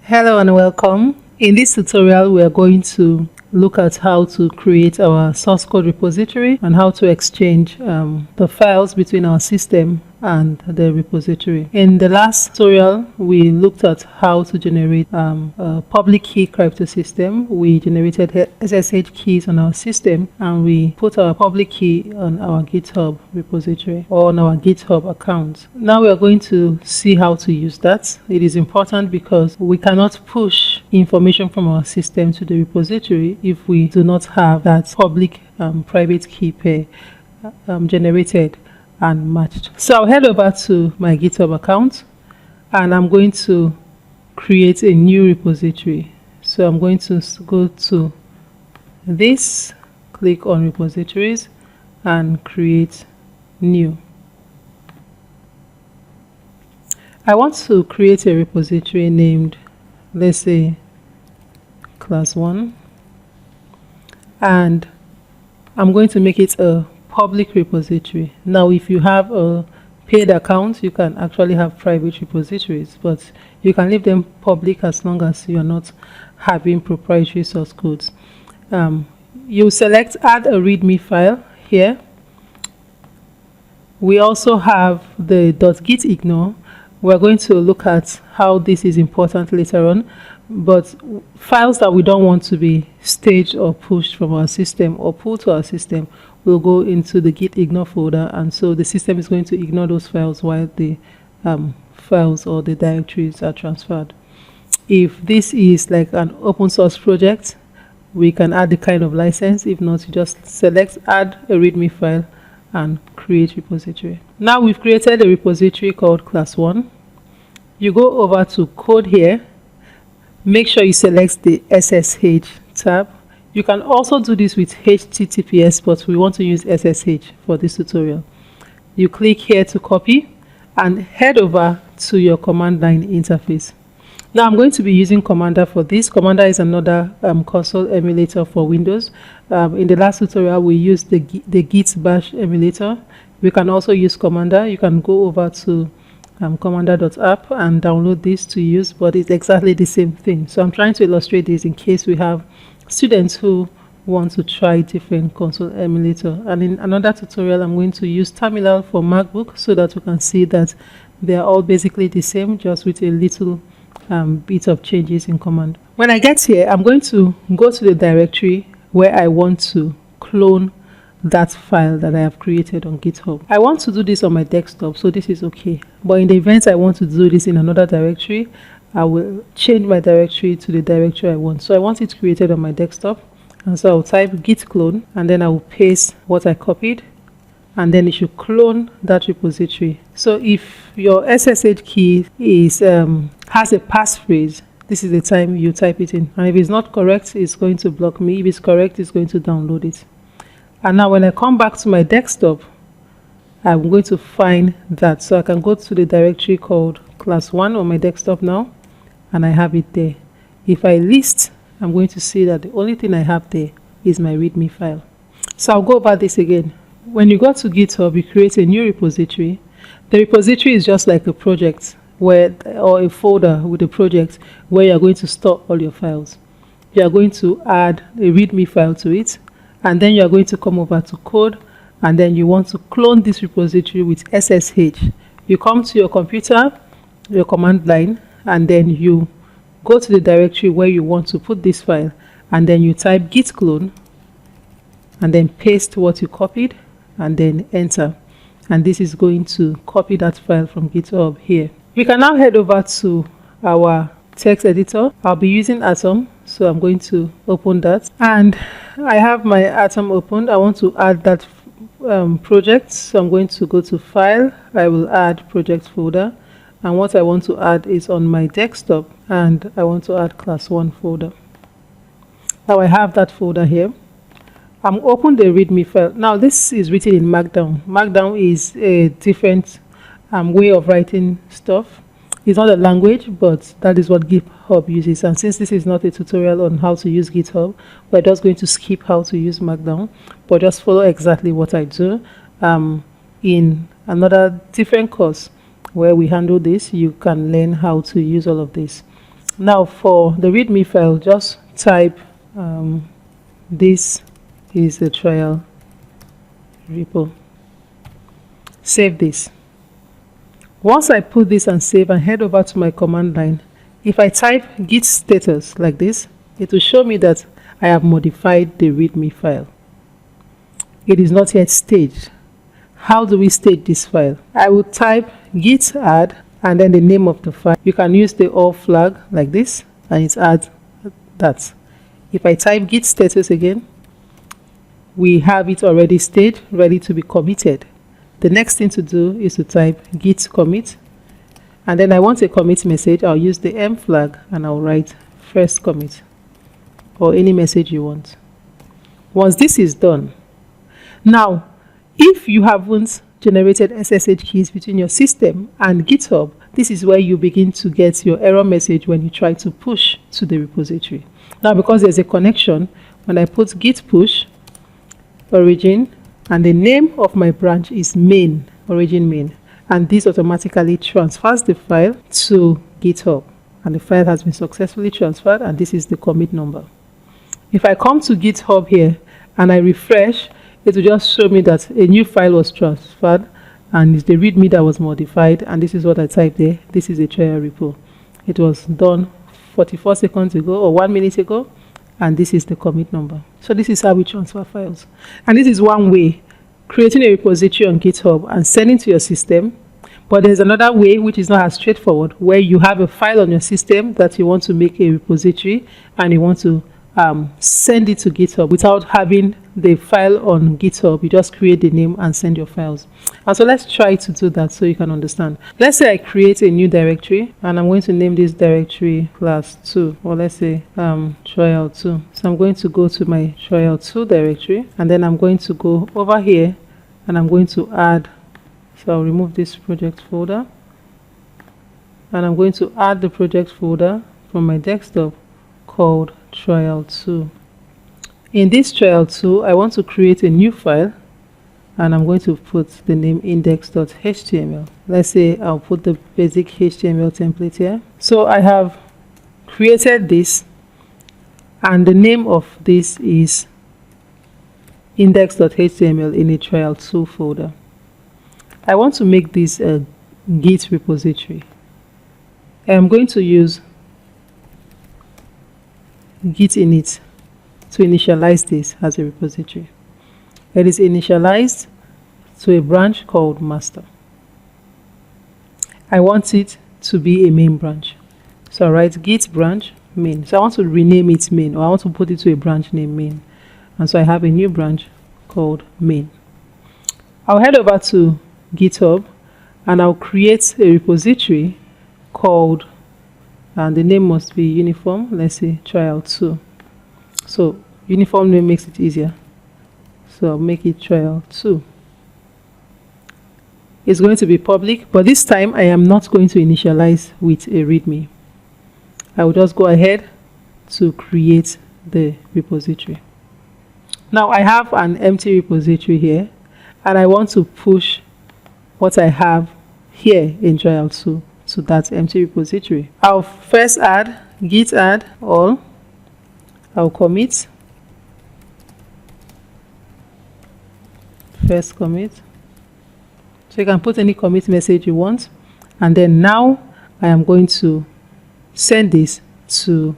Hello and welcome. In this tutorial, we are going to look at how to create our source code repository and how to exchange the files between our system and the repository. In the last tutorial, we looked at how to generate a public key crypto system. We generated SSH keys on our system and we put our public key on our GitHub repository or on our GitHub account. Now we are going to see how to use that. It is important because we cannot push information from our system to the repository if we do not have that public private key pair generated and matched. So I'll head over to my GitHub account and I'm going to create a new repository. So I'm going to go to this, click on repositories and create new. I want to create a repository named, let's say, class 1, and I'm going to make it a public repository. Now if you have a paid account, you can actually have private repositories, but you can leave them public as long as you are not having proprietary source codes. You select add a readme file here. We also have the .gitignore. We're going to look at how this is important later on, but files that we don't want to be staged or pushed from our system or pulled to our system will go into the gitignore folder, and so the system is going to ignore those files while the files or the directories are transferred. If this is like an open source project, we can add the kind of license. If not, you just select add a readme file and create repository. Now we've created a repository called class 1. You go over to code here. Make sure you select the SSH tab. You can also do this with HTTPS, but we want to use SSH for this tutorial. You click here to copy and head over to your command line interface. Now I'm going to be using Commander for this. Commander is another console emulator for Windows. In the last tutorial, we used the Git Bash emulator. We can also use Commander. You can go over to commander.app and download this to use, but it's exactly the same thing. So I'm trying to illustrate this in case we have students who want to try different console emulator. And in another tutorial, I'm going to use Terminal for MacBook so that we can see that they are all basically the same, just with a little bit of changes in command. When I get here, I'm going to go to the directory where I want to clone that file that I have created on GitHub. I want to do this on my desktop, so this is okay. But in the event I want to do this in another directory, I will change my directory to the directory I want. So I want it created on my desktop, and so I'll type git clone and then I will paste what I copied, and then it should clone that repository. So if your SSH key is has a passphrase, this is the time you type it in, and if it's not correct, it's going to block me. If it's correct, it's going to download it. And now when I come back to my desktop, I'm going to find that. So I can go to the directory called class 1 on my desktop now, and I have it there. If I list, I'm going to see that the only thing I have there is my readme file. So I'll go over this again. When you go to GitHub, you create a new repository. The repository is just like a project or a folder with a project where you're going to store all your files. You are going to add a readme file to it, and then you are going to come over to code, and then you want to clone this repository with SSH. You come to your computer, your command line, and then you go to the directory where you want to put this file, and then you type git clone and then paste what you copied and then enter, and this is going to copy that file from GitHub here. We can now head over to our text editor. I'll be using Atom, so I'm going to open that, and I have my Atom opened. I want to add that project, so I'm going to go to file. I will add project folder, and what I want to add is on my desktop, and I want to add class 1 folder. Now I have that folder here. I'm open the readme file. Now this is written in Markdown. Markdown is a different way of writing stuff. It's not a language, but that is what GitHub uses. And since this is not a tutorial on how to use GitHub, we're just going to skip how to use Markdown, but just follow exactly what I do. In another different course where we handle this, you can learn how to use all of this. Now for the README file, just type this is a trial repo. Save this. Once I put this and save and head over to my command line, if I type git status like this, it will show me that I have modified the README file. It is not yet staged. How do we stage this file? I will type git add and then the name of the file. You can use the all flag like this and it adds that. If I type git status again, we have it already staged, ready to be committed. The next thing to do is to type git commit, and then I want a commit message. I'll use the M flag and I'll write first commit or any message you want. Once this is done, now if you haven't generated SSH keys between your system and GitHub, this is where you begin to get your error message when you try to push to the repository. Now because there's a connection, when I put git push origin and the name of my branch is main, origin main, and this automatically transfers the file to GitHub, and the file has been successfully transferred, and this is the commit number. If I come to GitHub here and I refresh, it will just show me that a new file was transferred and it's the README that was modified, and this is what I typed there. This is a trial repo. It was done 44 seconds ago or 1 minute ago, and this is the commit number. So this is how we transfer files, and this is one way, creating a repository on GitHub and sending to your system. But there's another way which is not as straightforward, where you have a file on your system that you want to make a repository and you want to send it to GitHub without having the file on GitHub. You just create the name and send your files. And so let's try to do that so you can understand. Let's say I create a new directory and I'm going to name this directory class 2, or let's say trial 2. So I'm going to go to my trial 2 directory, and then I'm going to go over here and I'm going to add, so I'll remove this project folder and I'm going to add the project folder from my desktop called trial 2. In this trial 2, I want to create a new file and I'm going to put the name index.html. Let's say I'll put the basic HTML template here. So I have created this, and the name of this is index.html in a trial 2 folder. I want to make this a Git repository. I'm going to use git init to initialize this as a repository. It is initialized to a branch called master. I want it to be a main branch, so I write git branch main. So I want to rename it main, or I want to put it to a branch name main, and so I have a new branch called main. I'll head over to GitHub and I'll create a repository called, and the name must be uniform, let's say trial 2. So uniform name makes it easier, so I'll make it trial 2. It's going to be public, but this time I am not going to initialize with a README. I will just go ahead to create the repository. Now I have an empty repository here, and I want to push what I have here in trial 2 to that empty repository. I'll first add git add all. I'll commit, first commit. So you can put any commit message you want, and then now I am going to send this to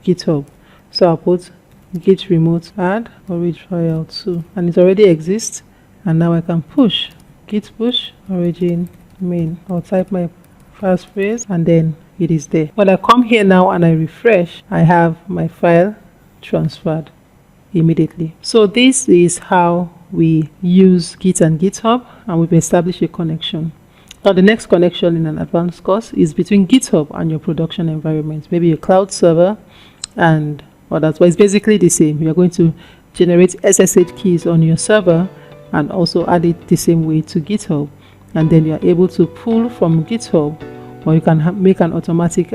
GitHub. So I'll put git remote add origin trial 2, and it already exists, and now I can push git push origin main. I'll type my passphrase and then it is there. When I come here now and I refresh, I have my file transferred immediately. So this is how we use Git and GitHub, and we've established a connection. Now the next connection in an advanced course is between GitHub and your production environment, maybe a cloud server and others. But it's basically the same. You're going to generate SSH keys on your server and also add it the same way to GitHub, and then you're able to pull from GitHub, or you can make an automatic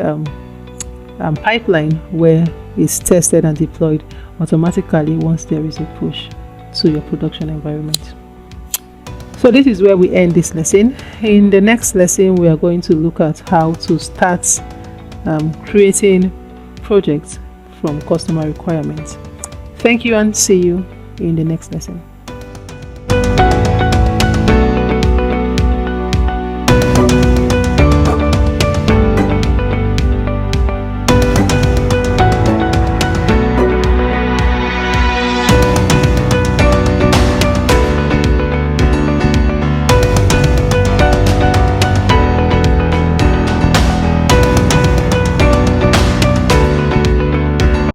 pipeline where it's tested and deployed automatically once there is a push to your production environment. So this is where we end this lesson. In the next lesson, we are going to look at how to start creating projects from customer requirements. Thank you and see you in the next lesson.